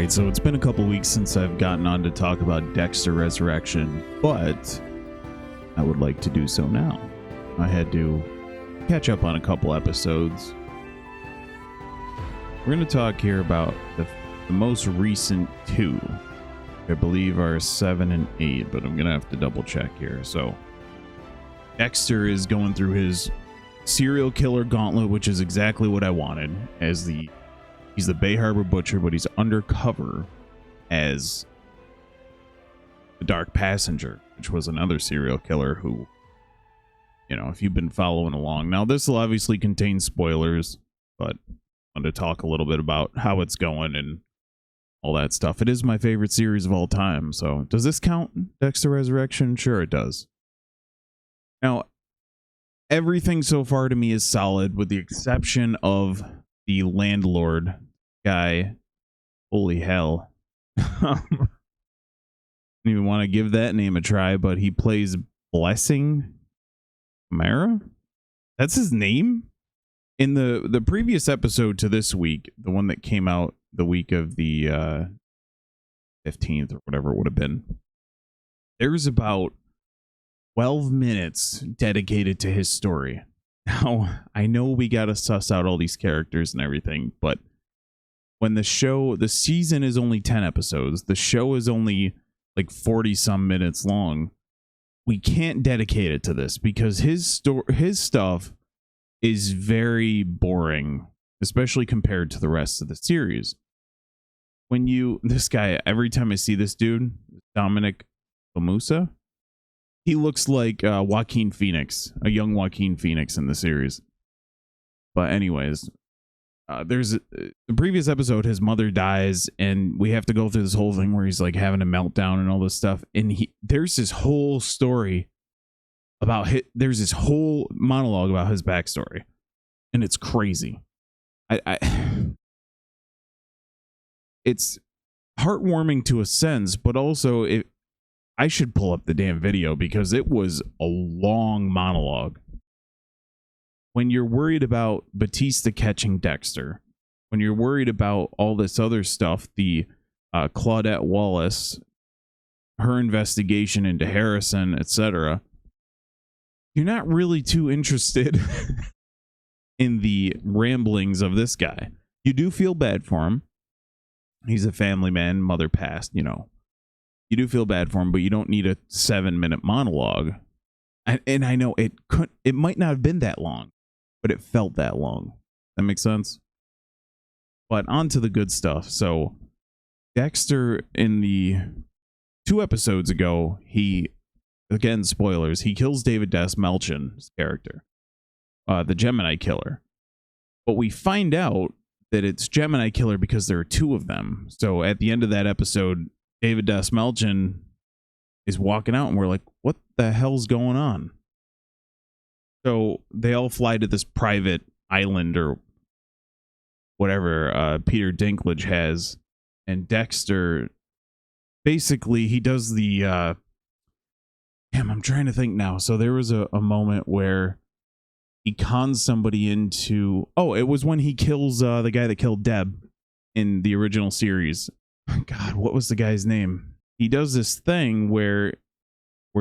Alright, so it's been a couple weeks since I've gotten on to talk about Dexter Resurrection, but I would like to do so now. I had to catch up on a couple episodes. We're going to talk here about the most recent two. I believe are 7 and 8, but I'm going to have to double check here. So, Dexter is going through his serial killer gauntlet, which is exactly what I wanted. He's the Bay Harbor Butcher, but he's undercover as the Dark Passenger, which was another serial killer who, you know, if you've been following along. Now, this will obviously contain spoilers, but I want to talk a little bit about how it's going and all that stuff. It is my favorite series of all time, so does this count, Dexter Resurrection? Sure it does. Now, everything so far to me is solid, with the exception of the landlord guy. Holy hell. I don't even want to give that name a try, but he plays Blessing Mara? That's his name? In the previous episode to this week, the one that came out the week of the 15th or whatever it would have been, there's about 12 minutes dedicated to his story. Now, I know we gotta suss out all these characters and everything, but when the season is only 10 episodes, the show is only like 40 some minutes long, we can't dedicate it to this because his stuff is very boring, especially compared to the rest of the series. This guy, every time I see this dude, Dominic Lamusa, he looks like Joaquin Phoenix, a young Joaquin Phoenix in the series. But anyways, there's the previous episode, his mother dies, and we have to go through this whole thing where he's like having a meltdown and all this stuff. And there's this whole story about there's this whole monologue about his backstory, and it's crazy. It's heartwarming to a sense, but also I should pull up the damn video because it was a long monologue. When you're worried about Batista catching Dexter, when you're worried about all this other stuff, the Claudette Wallace, her investigation into Harrison, etc., you're not really too interested in the ramblings of this guy. You do feel bad for him. He's a family man, mother passed, you know. You do feel bad for him, but you don't need a 7-minute monologue. And I know it might not have been that long, but it felt that long. That makes sense? But on to the good stuff. So Dexter, in the 2 episodes ago, again, spoilers, he kills David Melchin's character, the Gemini killer. But we find out that it's Gemini killer because there are 2 of them. So at the end of that episode, David Melchin is walking out, and we're like, what the hell's going on? So they all fly to this private island or whatever Peter Dinklage has, and Dexter, basically, he does the I'm trying to think now. So there was a moment where he cons somebody into, it was when he kills the guy that killed Deb in the original series. God, what was the guy's name? He does this thing where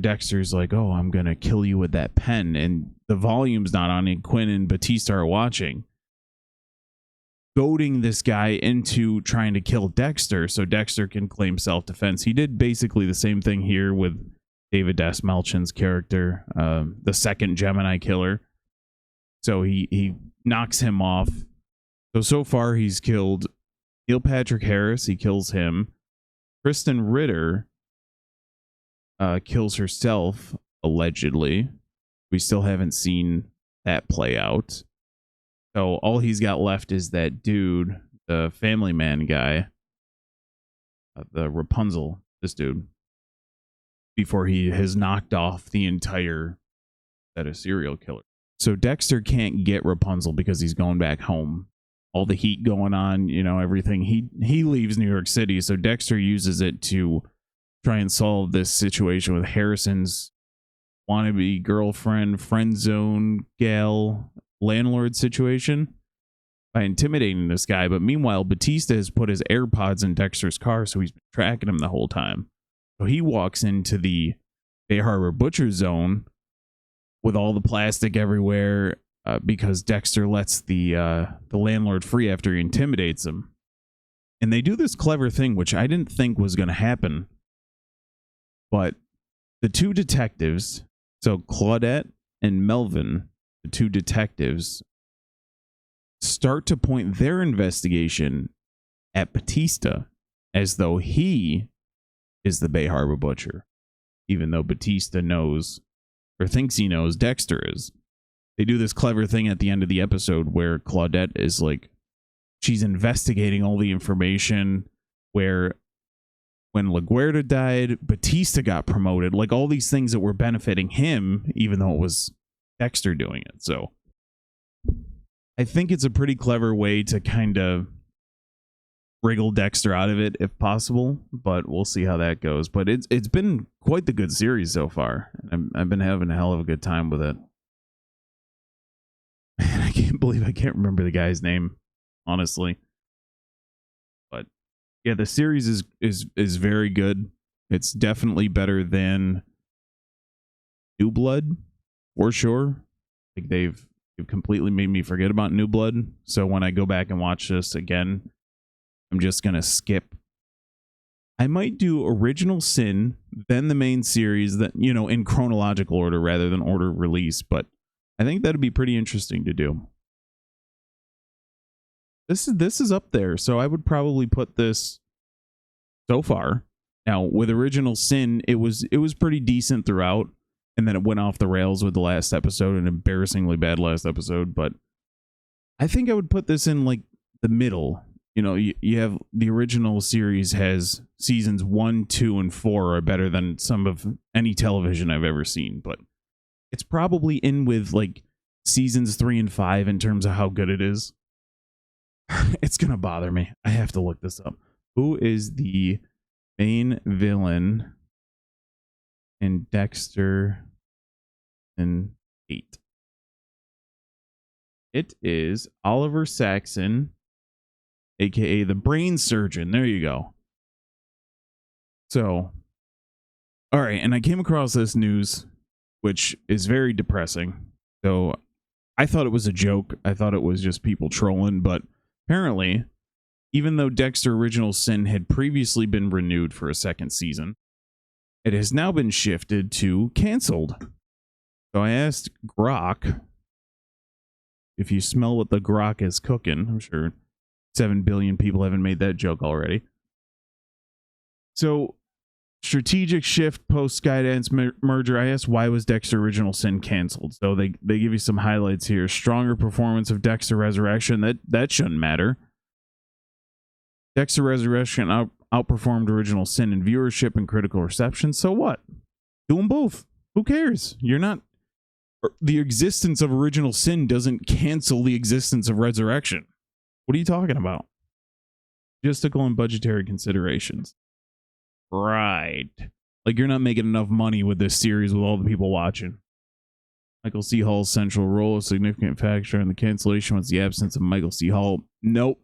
Dexter's like, I'm gonna kill you with that pen, and the volume's not on, and Quinn and Batista are watching, goading this guy into trying to kill Dexter so Dexter can claim self-defense. He did basically the same thing here with David Melchin's character, the second Gemini killer. So he knocks him off. So far he's killed Neil Patrick Harris. He kills him. Kristen Ritter kills herself, allegedly. We still haven't seen that play out. So all he's got left is that dude, the family man guy, the Rapunzel, this dude, before he has knocked off the entire set of serial killers. So Dexter can't get Rapunzel because he's going back home. All the heat going on, you know, everything. He leaves New York City, so Dexter uses it to try and solve this situation with Harrison's wannabe girlfriend, friend zone gal, landlord situation. by intimidating this guy. But meanwhile, Batista has put his AirPods in Dexter's car, so he's been tracking him the whole time. So he walks into the Bay Harbor Butcher Zone with all the plastic everywhere because Dexter lets the landlord free after he intimidates him. And they do this clever thing, which I didn't think was going to happen. But the two detectives, so Claudette and Melvin, the two detectives, start to point their investigation at Batista as though he is the Bay Harbor Butcher, even though Batista knows or thinks he knows Dexter is. They do this clever thing at the end of the episode where Claudette is like, she's investigating all the information where when LaGuardia died, Batista got promoted, like all these things that were benefiting him, even though it was Dexter doing it. So I think it's a pretty clever way to kind of wriggle Dexter out of it if possible, but we'll see how that goes. But it's been quite the good series so far. I've been having a hell of a good time with it. Man, I can't believe I can't remember the guy's name, honestly. But yeah, the series is very good. It's definitely better than New Blood, for sure. Like they've completely made me forget about New Blood. So when I go back and watch this again, I'm just going to skip. I might do Original Sin, then the main series, that, you know, in chronological order rather than order of release. But I think that'd be pretty interesting to do. This is up there. So I would probably put this so far. Now, with Original Sin, it was pretty decent throughout. And then it went off the rails with the last episode, an embarrassingly bad last episode. But I think I would put this in like the middle. You know, you have the original series has seasons 1, 2, and 4 are better than some of any television I've ever seen. But it's probably in with like seasons 3 and 5 in terms of how good it is. It's going to bother me. I have to look this up. Who is the main villain in Dexter and 8? It is Oliver Saxon, aka the brain surgeon. There you go. So, all right, and I came across this news, which is very depressing. So, I thought it was a joke. I thought it was just people trolling, but apparently, even though Dexter Original Sin had previously been renewed for a second season, it has now been shifted to canceled. So I asked Grok if you smell what the Grok is cooking. I'm sure 7 billion people haven't made that joke already. So, strategic shift post Skydance merger. I asked why was Dexter Original Sin canceled. So they give you some highlights here. Stronger performance of Dexter Resurrection. That shouldn't matter. Dexter Resurrection outperformed Original Sin in viewership and critical reception. So what? Do them both. Who cares? You're not. The existence of Original Sin doesn't cancel the existence of Resurrection. What are you talking about? Logistical and budgetary considerations. Right. Like, you're not making enough money with this series with all the people watching. Michael C. Hall's central role, a significant factor in the cancellation, was the absence of Michael C. Hall. Nope.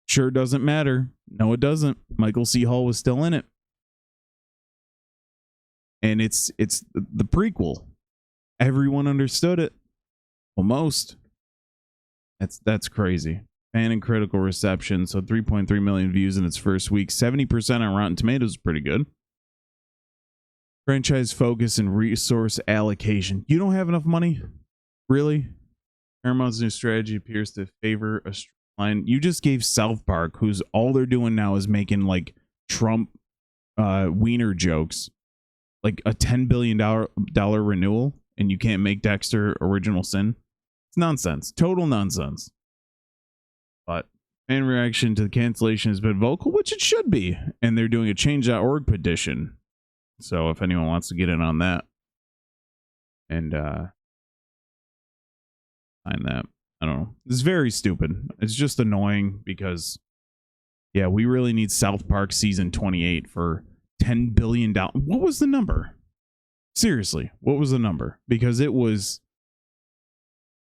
Sure doesn't matter. No, it doesn't. Michael C. Hall was still in it. And it's the prequel. Everyone understood it. Well, most. That's crazy. Fan and critical reception. So 3.3 million views in its first week. 70% on Rotten Tomatoes is pretty good. Franchise focus and resource allocation. You don't have enough money? Really? Paramount's new strategy appears to favor a streamline. You just gave South Park, who's all they're doing now is making like Trump wiener jokes, like a $10 billion renewal, and you can't make Dexter Original Sin. It's nonsense. Total nonsense. But fan reaction to the cancellation has been vocal, which it should be. And they're doing a change.org petition. So if anyone wants to get in on that and find that, I don't know. It's very stupid. It's just annoying because, yeah, we really need South Park season 28 for $10 billion. What was the number? Seriously, what was the number? Because it was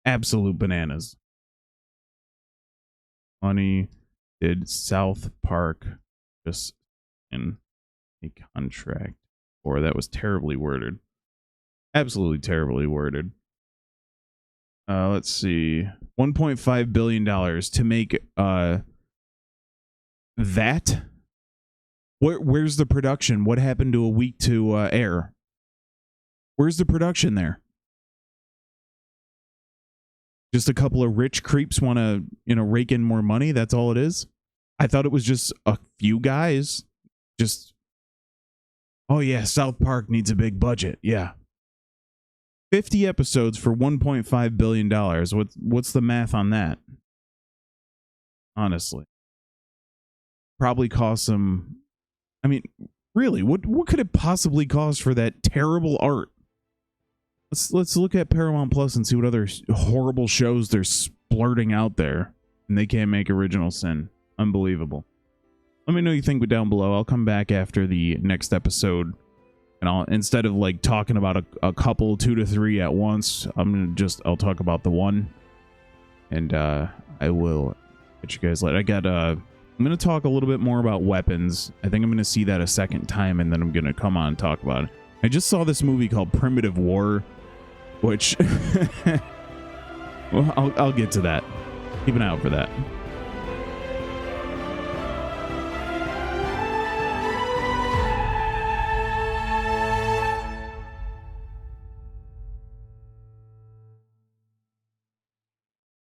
absolute bananas. money did South Park just in a contract? Or that was terribly worded. Absolutely terribly worded. Let's see. $1.5 billion to make that. Where's the production? What happened to a week to air? Where's the production there? Just a couple of rich creeps want to, rake in more money. That's all it is. I thought it was just a few guys. Just, oh yeah, South Park needs a big budget. Yeah. 50 episodes for $1.5 billion. What's the math on that? Honestly. Probably cost some. I mean, really, what could it possibly cost for that terrible art? Let's look at Paramount Plus and see what other horrible shows they're splurting out there, and they can't make Original Sin. Unbelievable. Let me know what you think down below. I'll come back after the next episode, and I'll, instead of like talking about a couple, 2 to 3 at once, I'll talk about the one, and I will catch you guys later. I'm going to talk a little bit more about weapons. I think I'm going to see that a second time, and then I'm going to come on and talk about it. I just saw this movie called Primitive War, which well, I'll get to that. Keep an eye out for that.